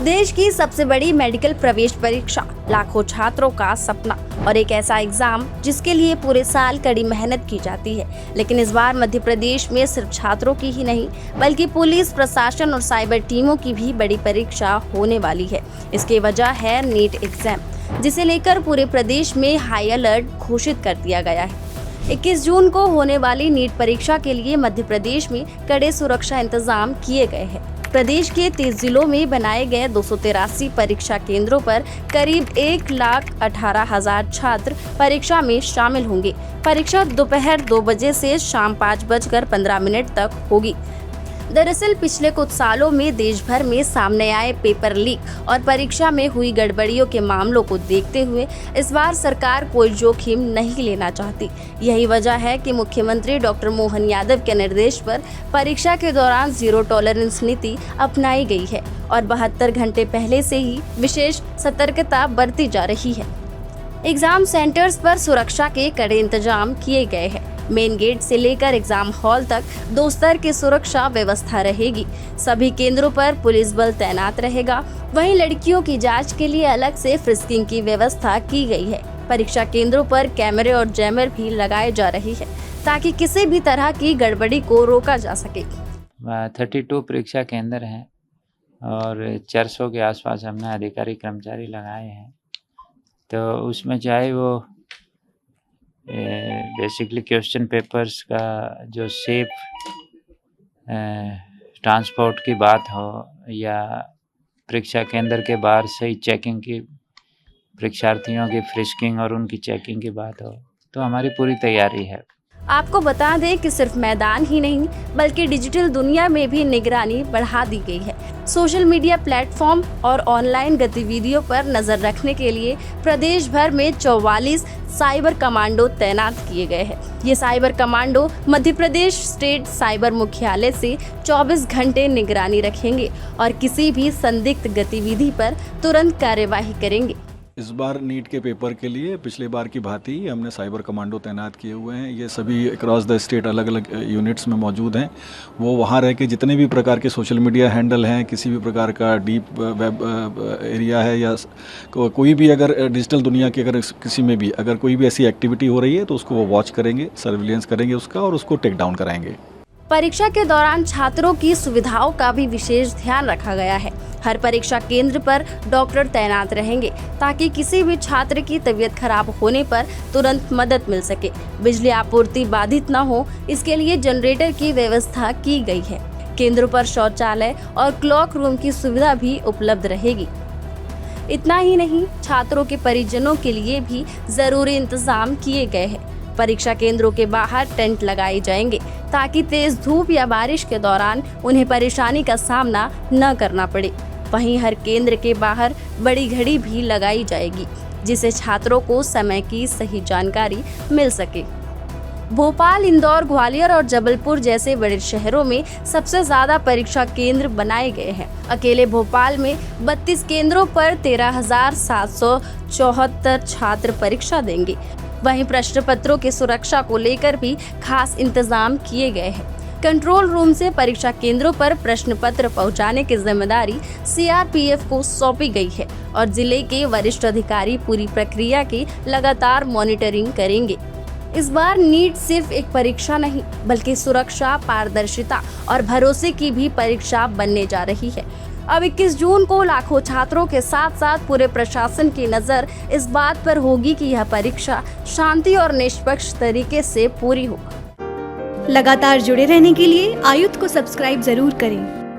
देश की सबसे बड़ी मेडिकल प्रवेश परीक्षा, लाखों छात्रों का सपना और एक ऐसा एग्जाम जिसके लिए पूरे साल कड़ी मेहनत की जाती है। लेकिन इस बार मध्य प्रदेश में सिर्फ छात्रों की ही नहीं बल्कि पुलिस प्रशासन और साइबर टीमों की भी बड़ी परीक्षा होने वाली है। इसकी वजह है नीट एग्जाम, जिसे लेकर पूरे प्रदेश में हाई अलर्ट घोषित कर दिया गया है। 21 जून को होने वाली नीट परीक्षा के लिए मध्य प्रदेश में कड़े सुरक्षा इंतजाम किए गए हैं। प्रदेश के 30 जिलों में बनाए गए 283 परीक्षा केंद्रों पर करीब 1,18,000 छात्र परीक्षा में शामिल होंगे। परीक्षा दोपहर 2 बजे से शाम 5:15 तक होगी। दरअसल पिछले कुछ सालों में देश भर में सामने आए पेपर लीक और परीक्षा में हुई गड़बड़ियों के मामलों को देखते हुए इस बार सरकार कोई जोखिम नहीं लेना चाहती। यही वजह है कि मुख्यमंत्री डॉक्टर मोहन यादव के निर्देश पर परीक्षा के दौरान जीरो टॉलरेंस नीति अपनाई गई है और 72 घंटे पहले से ही विशेष सतर्कता बरती जा रही है। एग्जाम सेंटर्स पर सुरक्षा के कड़े इंतजाम किए गए हैं। मेन गेट से लेकर एग्जाम हॉल तक 2 स्तर की सुरक्षा व्यवस्था रहेगी। सभी केंद्रों पर पुलिस बल तैनात रहेगा। वहीं लड़कियों की जांच के लिए अलग से फ्रिस्किंग की व्यवस्था की गई है। परीक्षा केंद्रों पर कैमरे और जैमर भी लगाए जा रही है ताकि किसी भी तरह की गड़बड़ी को रोका जा सके। 32 परीक्षा केंद्र हैं और 400 के आसपास हमने अधिकारी कर्मचारी लगाए हैं। तो उसमें चाहे वो बेसिकली क्वेश्चन पेपर्स का जो सेफ ट्रांसपोर्ट की बात हो या परीक्षा केंद्र के बाहर सही चेकिंग की, परीक्षार्थियों की फ्रिस्किंग और उनकी चेकिंग की बात हो, तो हमारी पूरी तैयारी है। आपको बता दें कि सिर्फ मैदान ही नहीं बल्कि डिजिटल दुनिया में भी निगरानी बढ़ा दी गई है। सोशल मीडिया प्लेटफॉर्म और ऑनलाइन गतिविधियों पर नजर रखने के लिए प्रदेश भर में 44 साइबर कमांडो तैनात किए गए हैं। ये cyber commando Madhya Pradesh state cyber मुख्यालय से 24 घंटे निगरानी रखेंगे और किसी भी संदिग्ध गतिविधि पर तुरंत कार्यवाही करेंगे। इस बार नीट के पेपर के लिए पिछले बार की भांति हमने साइबर कमांडो तैनात किए हुए हैं। ये सभी अक्रॉस द स्टेट अलग अलग यूनिट्स में मौजूद हैं। वो वहाँ रह के जितने भी प्रकार के सोशल मीडिया हैंडल हैं, किसी भी प्रकार का डीप वेब एरिया है या कोई भी अगर डिजिटल दुनिया की अगर किसी में भी अगर कोई भी ऐसी एक्टिविटी हो रही है तो उसको वो वॉच करेंगे, सर्विलेंस करेंगे उसका और उसको टेक डाउन कराएंगे। परीक्षा के दौरान छात्रों की सुविधाओं का भी विशेष ध्यान रखा गया है। हर परीक्षा केंद्र पर डॉक्टर तैनात रहेंगे ताकि किसी भी छात्र की तबीयत खराब होने पर तुरंत मदद मिल सके। बिजली आपूर्ति बाधित न हो, इसके लिए जनरेटर की व्यवस्था की गई है। केंद्रों पर शौचालय और क्लॉक रूम की सुविधा भी उपलब्ध रहेगी। इतना ही नहीं, छात्रों के परिजनों के लिए भी जरूरी इंतजाम किए गए हैं। परीक्षा केंद्रों के बाहर टेंट लगाए जाएंगे ताकि तेज धूप या बारिश के दौरान उन्हें परेशानी का सामना न करना पड़े। वहीं हर केंद्र के बाहर बड़ी घड़ी भी लगाई जाएगी जिससे छात्रों को समय की सही जानकारी मिल सके। भोपाल, इंदौर, ग्वालियर और जबलपुर जैसे बड़े शहरों में सबसे ज्यादा परीक्षा केंद्र बनाए गए हैं। अकेले भोपाल में 32 केंद्रों पर 13,774 छात्र परीक्षा देंगे। वहीं प्रश्न पत्रों की सुरक्षा को लेकर भी खास इंतजाम किए गए हैं। कंट्रोल रूम से परीक्षा केंद्रों पर प्रश्न पत्र पहुंचाने की जिम्मेदारी CRPF को सौंपी गई है और जिले के वरिष्ठ अधिकारी पूरी प्रक्रिया की लगातार मॉनिटरिंग करेंगे। इस बार नीट सिर्फ एक परीक्षा नहीं बल्कि सुरक्षा, पारदर्शिता और भरोसे की भी परीक्षा बनने जा रही है। अब 21 जून को लाखों छात्रों के साथ साथ पूरे प्रशासन की नजर इस बात पर होगी कि यह परीक्षा शांति और निष्पक्ष तरीके से पूरी हो। लगातार जुड़े रहने के लिए आयुक्त को सब्सक्राइब जरूर करें।